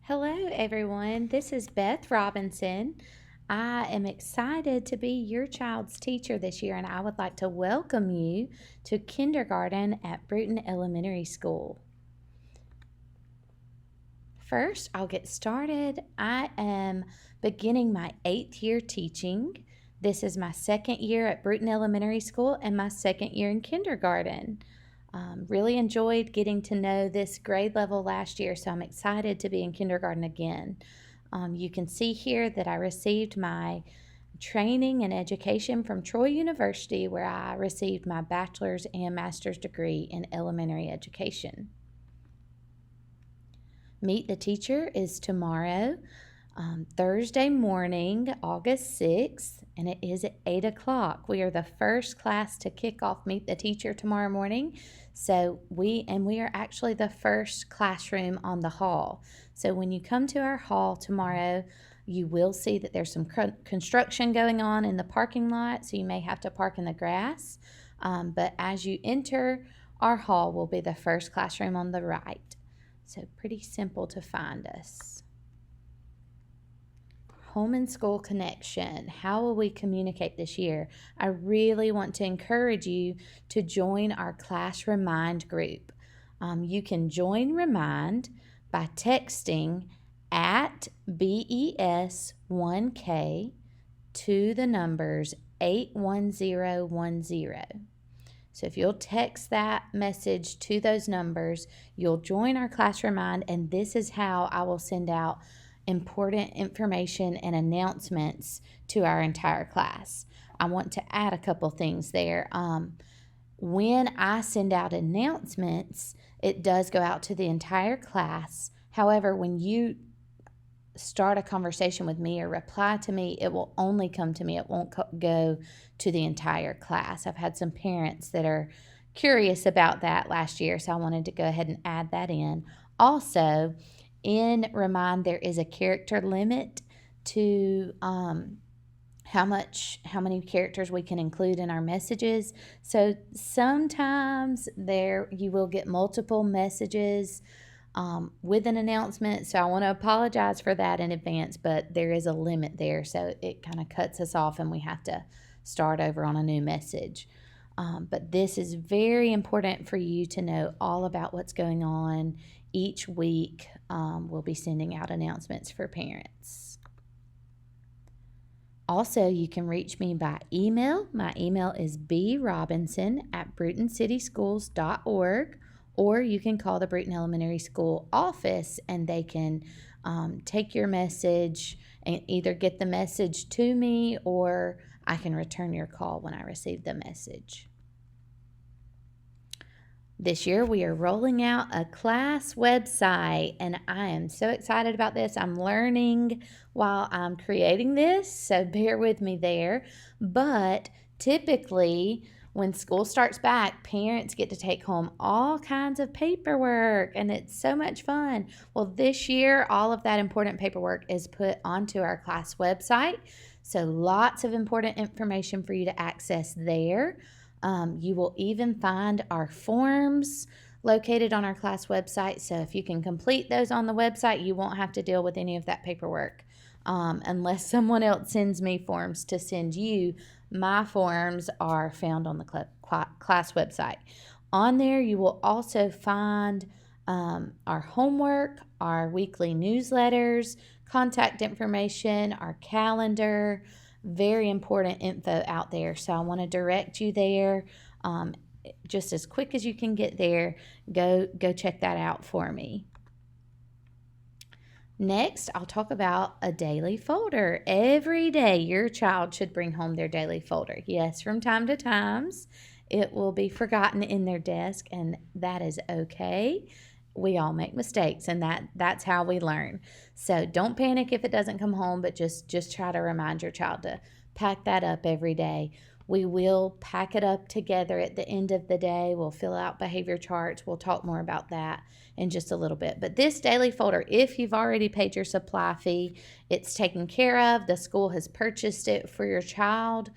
Hello, everyone. This is Beth Robinson. I am excited to be your child's teacher this year, and I would like to welcome you to kindergarten at Bruton Elementary School. First, I'll get started. I am beginning my 8th year teaching. This is my second year at Bruton Elementary School and my second year in kindergarten. Really enjoyed getting to know this grade level last year, so I'm excited to be in kindergarten again. You can see here that I received my training and education from Troy University, where I received my bachelor's and master's degree in elementary education. Meet the Teacher is tomorrow, Thursday morning, August 6th, and it is at 8 o'clock. We are the first class to kick off Meet the Teacher tomorrow morning. So we are actually the first classroom on the hall. So when you come to our hall tomorrow, you will see that there's some construction going on in the parking lot, so you may have to park in the grass. But as you enter our hall, will be the first classroom on the right. So pretty simple to find us. Home and school connection. How will we communicate this year? I really want to encourage you to join our class Remind group. You can join Remind by texting at BES1K to the numbers 81010. So if you'll text that message to those numbers, you'll join our class Remind, and this is how I will send out important information and announcements to our entire class. I want to add a couple things there. When I send out announcements, it does go out to the entire class. However, when you start a conversation with me or reply to me, it will only come to me. It won't go to the entire class. I've had some parents that are curious about that last year, so I wanted to go ahead and add that in. Also, in Remind, there is a character limit to how many characters we can include in our messages. So sometimes you will get multiple messages with an announcement. So I want to apologize for that in advance, but there is a limit there. So it kind of cuts us off and we have to start over on a new message. But this is very important for you to know all about what's going on each week. We'll be sending out announcements for parents. Also, you can reach me by email. My email is brobinson@brutoncityschools.org, or you can call the Bruton Elementary School office and they can take your message and either get the message to me or I can return your call when I receive the message. This year we are rolling out a class website and I am so excited about this. I'm learning while I'm creating this, so bear with me there. But typically when school starts back, parents get to take home all kinds of paperwork and it's so much fun. Well, this year all of that important paperwork is put onto our class website. So lots of important information for you to access there. You will even find our forms located on our class website. So if you can complete those on the website, you won't have to deal with any of that paperwork unless someone else sends me forms to send you. My forms are found on the class website. On there, you will also find our homework, our weekly newsletters, contact information, our calendar. Very important info out there. So I want to direct you there. Just as quick as you can get there, go check that out for me. Next, I'll talk about a daily folder. Every day, your child should bring home their daily folder. Yes, from time to time, it will be forgotten in their desk, and that is okay. We all make mistakes, and that's how we learn. So don't panic if it doesn't come home, but just try to remind your child to pack that up every day. We will pack it up together at the end of the day. We'll fill out behavior charts. We'll talk more about that in just a little bit. But this daily folder, if you've already paid your supply fee, it's taken care of. The school has purchased it for your child.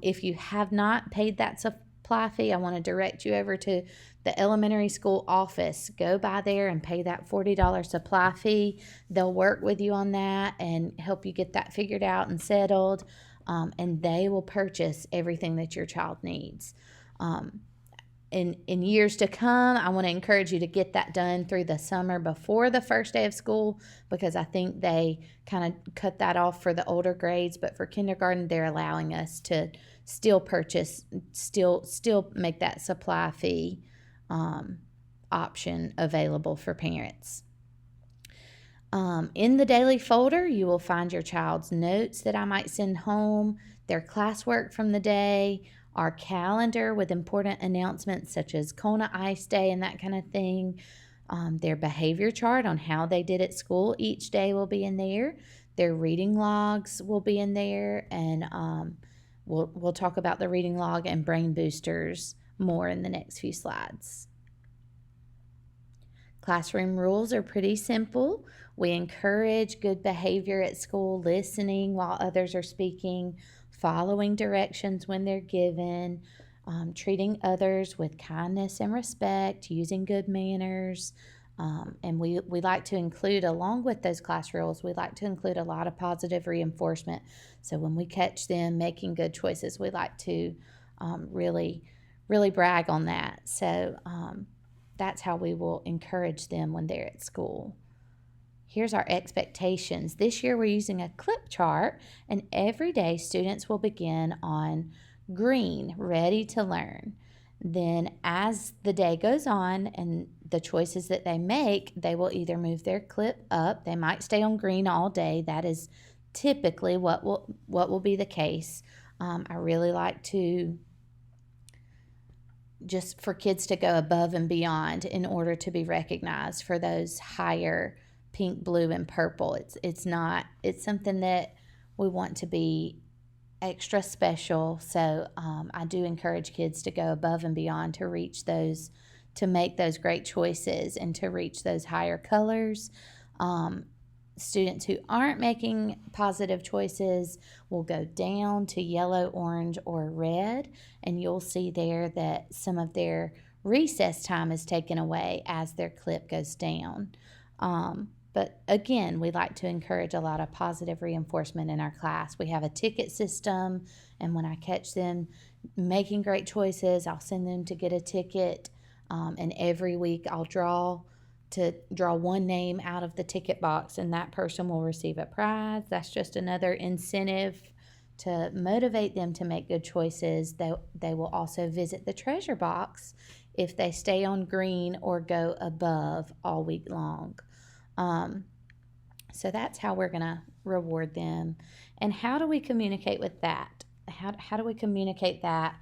If you have not paid that supply supply fee, I want to direct you over to the elementary school office. Go by there and pay that $40 supply fee. They'll work with you on that and help you get that figured out and settled. And they will purchase everything that your child needs. In years to come, I want to encourage you to get that done through the summer before the first day of school, because I think they kind of cut that off for the older grades. But for kindergarten, they're allowing us to still purchase, still make that supply fee option available for parents. In the daily folder, you will find your child's notes that I might send home, their classwork from the day, our calendar with important announcements such as Kona Ice Day and that kind of thing. Their behavior chart on how they did at school each day will be in there. Their reading logs will be in there, and we'll talk about the reading log and brain boosters more in the next few slides. Classroom rules are pretty simple. We encourage good behavior at school, listening while others are speaking, following directions when they're given, treating others with kindness and respect, using good manners. And we like to include, along with those class rules, we like to include a lot of positive reinforcement. So when we catch them making good choices, we like to really brag on that. So that's how we will encourage them when they're at school. Here's our expectations. This year we're using a clip chart, and every day students will begin on green, ready to learn. Then as the day goes on and the choices that they make, they will either move their clip up. They might stay on green all day. That is typically what will be the case. I really like to just for kids to go above and beyond in order to be recognized for those higher pink, blue, and purple. It's something that we want to be extra special. So I do encourage kids to go above and beyond to reach those, to make those great choices and to reach those higher colors. Students who aren't making positive choices will go down to yellow, orange, or red, and you'll see there that some of their recess time is taken away as their clip goes down. But again, we like to encourage a lot of positive reinforcement in our class. We have a ticket system, and when I catch them making great choices, I'll send them to get a ticket. And every week I'll draw one name out of the ticket box, and that person will receive a prize. That's just another incentive to motivate them to make good choices. They will also visit the treasure box if they stay on green or go above all week long. So that's how we're going to reward them. And how do we communicate with that? How do we communicate that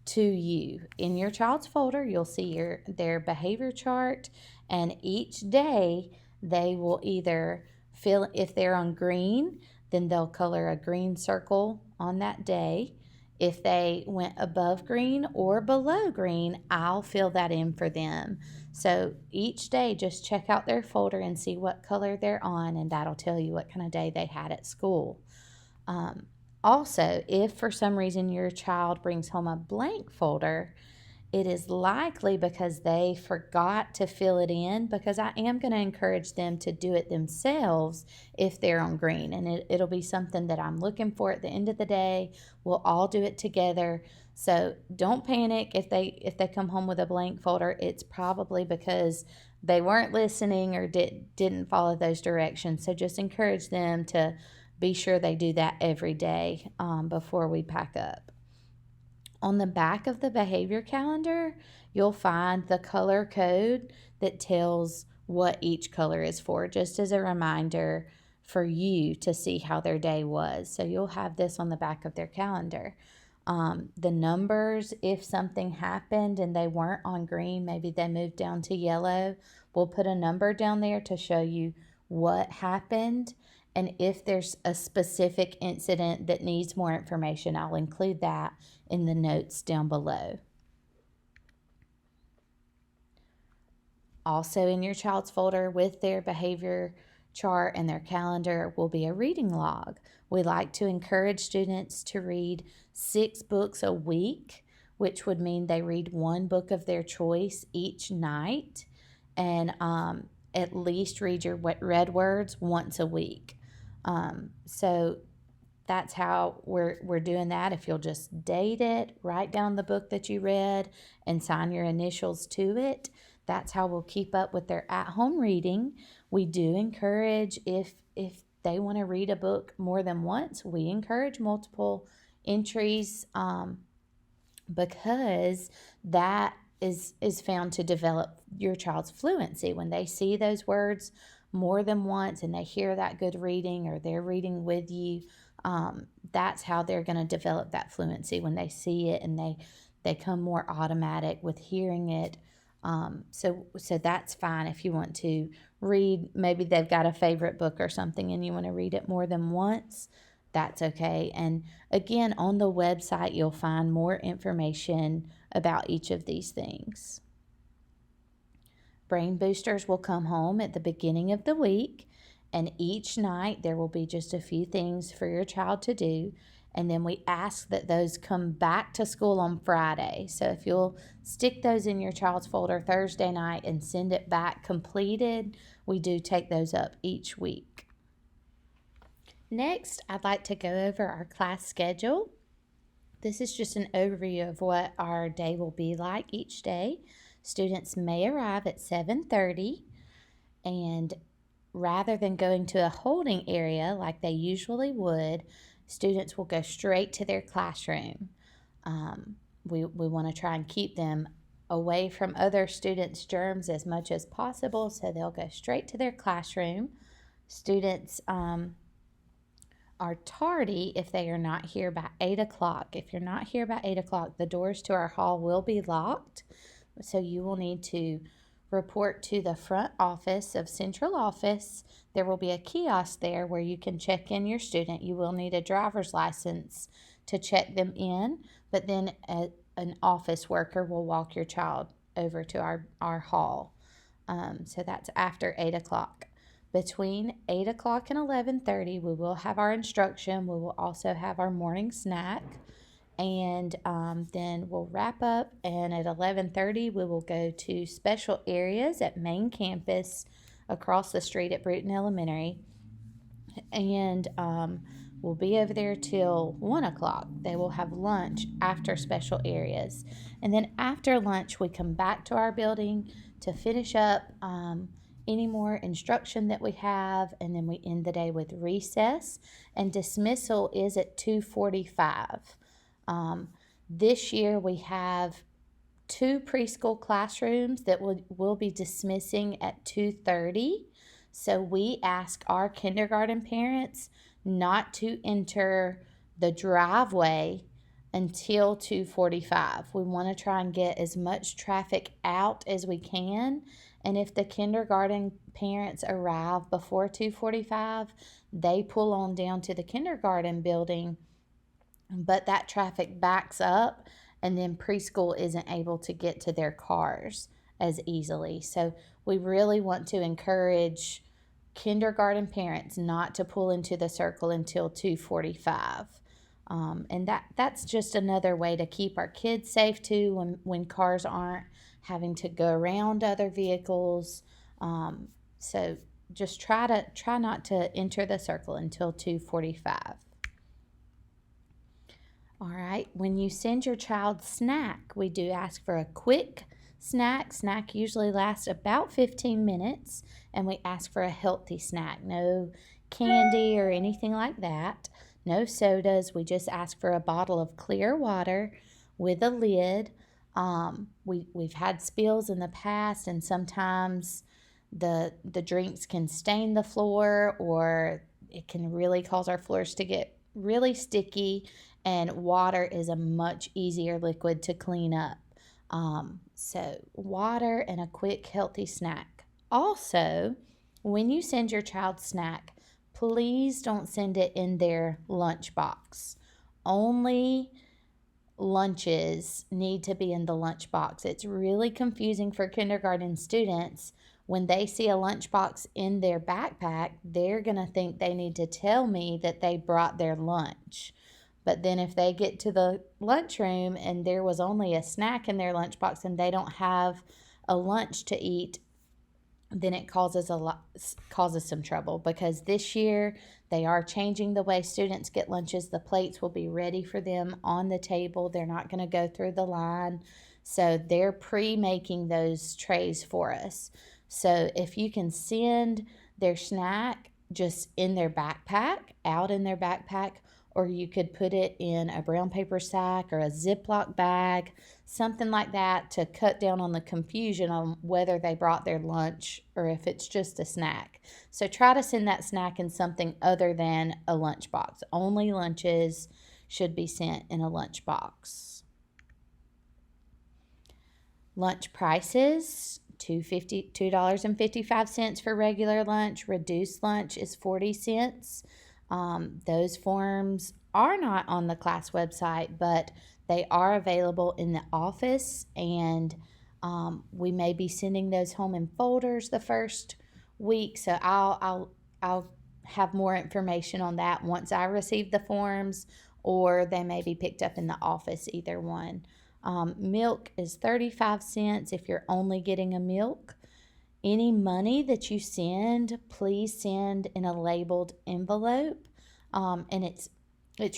to you? In your child's folder, you'll see their behavior chart, and each day they will either fill, if they're on green, then they'll color a green circle on that day. If they went above green or below green, I'll fill that in for them. So each day, just check out their folder and see what color they're on, and that'll tell you what kind of day they had at school. Also, if for some reason your child brings home a blank folder, it is likely because they forgot to fill it in, because I am going to encourage them to do it themselves if they're on green. And it'll be something that I'm looking for at the end of the day. We'll all do it together. So don't panic if they come home with a blank folder. It's probably because they weren't listening or didn't follow those directions. So just encourage them to be sure they do that every day before we pack up. On the back of the behavior calendar, you'll find the color code that tells what each color is for, just as a reminder for you to see how their day was. So you'll have this on the back of their calendar. The numbers, if something happened and they weren't on green, maybe they moved down to yellow, we'll put a number down there to show you what happened. And if there's a specific incident that needs more information, I'll include that in the notes down below. Also in your child's folder with their behavior chart and their calendar will be a reading log. We like to encourage students to read 6 books a week. which would mean they read one book of their choice each night, and at least read your read words once a week. So that's how we're doing that. If you'll just date it, write down the book that you read, and sign your initials to it, that's how we'll keep up with their at-home reading. We do encourage, if they want to read a book more than once, we encourage multiple entries, because that is found to develop your child's fluency. When they see those words more than once and they hear that good reading, or they're reading with you, that's how they're going to develop that fluency, when they see it and they come more automatic with hearing it. So that's fine. If you want to read, maybe they've got a favorite book or something and you want to read it more than once, that's okay. And again, on the website, you'll find more information about each of these things. Brain Boosters will come home at the beginning of the week, and each night there will be just a few things for your child to do. And then we ask that those come back to school on Friday. So if you'll stick those in your child's folder Thursday night and send it back completed, we do take those up each week. Next, I'd like to go over our class schedule. This is just an overview of what our day will be like each day. Students may arrive at 7:30, and rather than going to a holding area like they usually would, students will go straight to their classroom. We want to try and keep them away from other students' germs as much as possible, so they'll go straight to their classroom. Students are tardy if they are not here by 8 o'clock. If you're not here by 8 o'clock, the doors to our hall will be locked, so you will need to report to the front office of Central Office. There will be a kiosk there where you can check in your student. You will need a driver's license to check them in, but then an office worker will walk your child over to our hall. So that's after 8 o'clock. Between 8 o'clock and 11:30, we will have our instruction. We will also have our morning snack. And then we'll wrap up, and at 11:30 we will go to special areas at main campus across the street at Bruton Elementary, and we'll be over there till 1 o'clock. They will have lunch after special areas, and then after lunch we come back to our building to finish up any more instruction that we have, and then we end the day with recess, and dismissal is at 2:45. This year we have 2 preschool classrooms that will be dismissing at 2:30. So we ask our kindergarten parents not to enter the driveway until 2:45. We want to try and get as much traffic out as we can. And if the kindergarten parents arrive before 2:45, they pull on down to the kindergarten building, but that traffic backs up, and then preschool isn't able to get to their cars as easily. So we really want to encourage kindergarten parents not to pull into the circle until 2:45. And that's just another way to keep our kids safe too, when cars aren't having to go around other vehicles. So just try not to enter the circle until 2:45. All right, when you send your child snack, we do ask for a quick snack. Snack usually lasts about 15 minutes, and we ask for a healthy snack. No candy or anything like that. No sodas. We just ask for a bottle of clear water with a lid. We've had spills in the past, and sometimes the drinks can stain the floor, or it can really cause our floors to get really sticky, and water is a much easier liquid to clean up. So water and a quick healthy snack. Also, when you send your child snack, please don't send it in their lunch box. Only lunches need to be in the lunch box. It's really confusing for kindergarten students. When they see a lunchbox in their backpack, they're going to think they need to tell me that they brought their lunch. But then if they get to the lunchroom and there was only a snack in their lunchbox and they don't have a lunch to eat, then it causes some trouble, because this year they are changing the way students get lunches. The plates will be ready for them on the table. They're not going to go through the line. So they're pre-making those trays for us. So if you can send their snack just in their backpack, out in their backpack, or you could put it in a brown paper sack or a Ziploc bag, something like that, to cut down on the confusion on whether they brought their lunch or if it's just a snack. So try to send that snack in something other than a lunchbox. Only lunches should be sent in a lunchbox. Lunch prices, $2.55 for regular lunch. Reduced lunch is 40 cents. Those forms are not on the class website, but they are available in the office, and we may be sending those home in folders the first week. So I'll have more information on that once I receive the forms, or they may be picked up in the office, either one. Milk is 35 cents if you're only getting a milk. Any money that you send, please send in a labeled envelope. And it's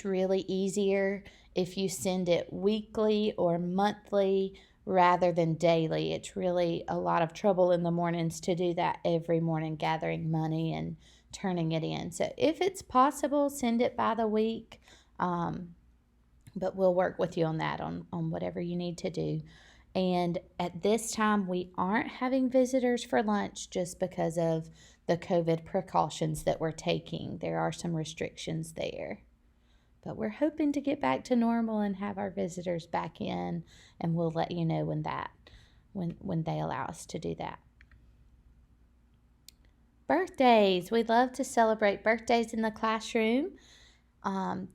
really easier if you send it weekly or monthly rather than daily. It's really a lot of trouble in the mornings to do that every morning, gathering money and turning it in. So if it's possible, send it by the week. But we'll work with you on that, on whatever you need to do. And at this time, we aren't having visitors for lunch just because of the COVID precautions that we're taking. There are some restrictions there. But we're hoping to get back to normal and have our visitors back in, and we'll let you know when they allow us to do that. Birthdays. We love to celebrate birthdays in the classroom.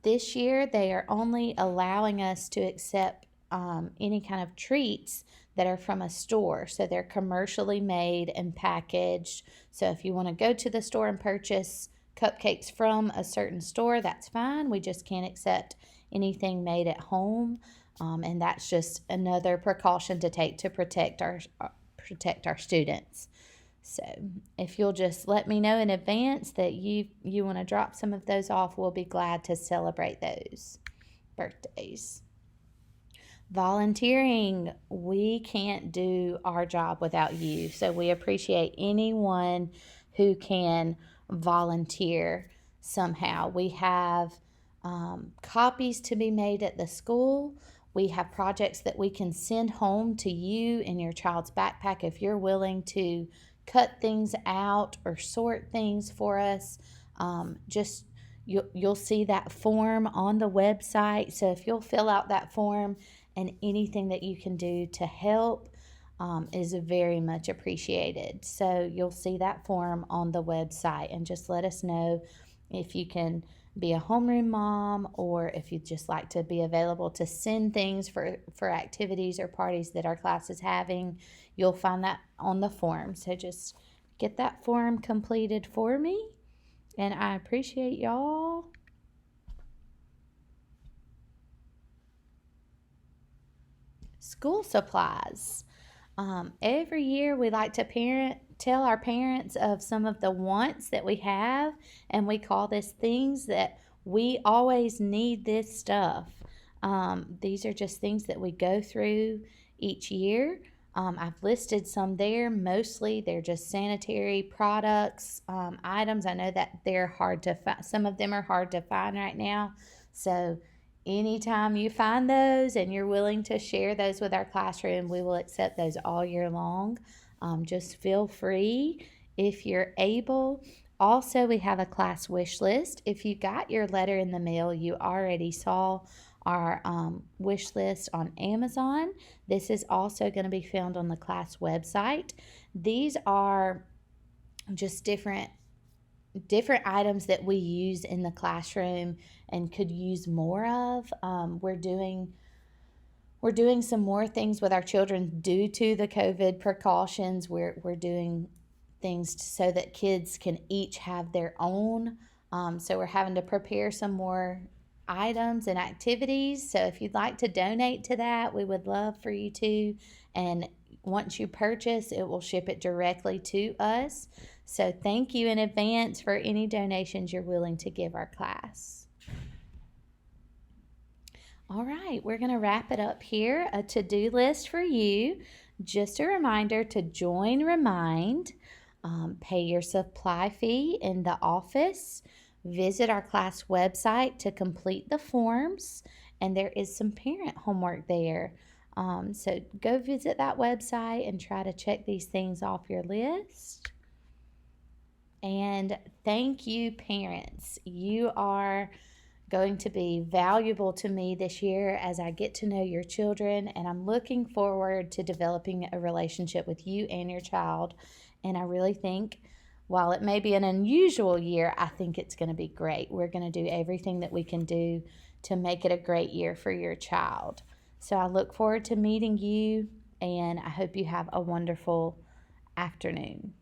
This year, they are only allowing us to accept any kind of treats that are from a store. So they're commercially made and packaged. So if you want to go to the store and purchase cupcakes from a certain store, that's fine. We just can't accept anything made at home. And that's just another precaution to take to protect our students. So if you'll just let me know in advance that you want to drop some of those off, we'll be glad to celebrate those birthdays. Volunteering. We can't do our job without you. So we appreciate anyone who can volunteer somehow. We have copies to be made at the school. We have projects that we can send home to you in your child's backpack if you're willing to cut things out or sort things for us. You'll see that form on the website. So if you'll fill out that form, and anything that you can do to help is very much appreciated. So you'll see that form on the website, and just let us know if you can be a homeroom mom, or if you'd just like to be available to send things for activities or parties that our class is having. You'll find that on the form. So just get that form completed for me, and I appreciate y'all. School supplies. Every year we like to tell our parents of some of the wants that we have, and we call this things that we always need this stuff. These are just things that we go through each year. I've listed some there. Mostly they're just sanitary products, items. I know that they're hard to find. Some of them are hard to find right now. So anytime you find those and you're willing to share those with our classroom, we will accept those all year long. Just feel free if you're able. Also, we have a class wish list. If you got your letter in the mail, you already saw our wish list on Amazon. This is also going to be found on the class website. These are just different items that we use in the classroom and could use more of. We're doing some more things with our children due to the COVID precautions. We're doing things so that kids can each have their own. So we're having to prepare some more items and activities. So if you'd like to donate to that, we would love for you to. And once you purchase, it will ship it directly to us. So thank you in advance for any donations you're willing to give our class. All right, we're going to wrap it up here. A to-do list for you. Just a reminder to join Remind, pay your supply fee in the office, visit our class website to complete the forms, and there is some parent homework there. So go visit that website and try to check these things off your list. And thank you, parents. You are going to be valuable to me this year as I get to know your children, and I'm looking forward to developing a relationship with you and your child. And I really think, while it may be an unusual year, I think it's going to be great. We're going to do everything that we can do to make it a great year for your child. So I look forward to meeting you, and I hope you have a wonderful afternoon.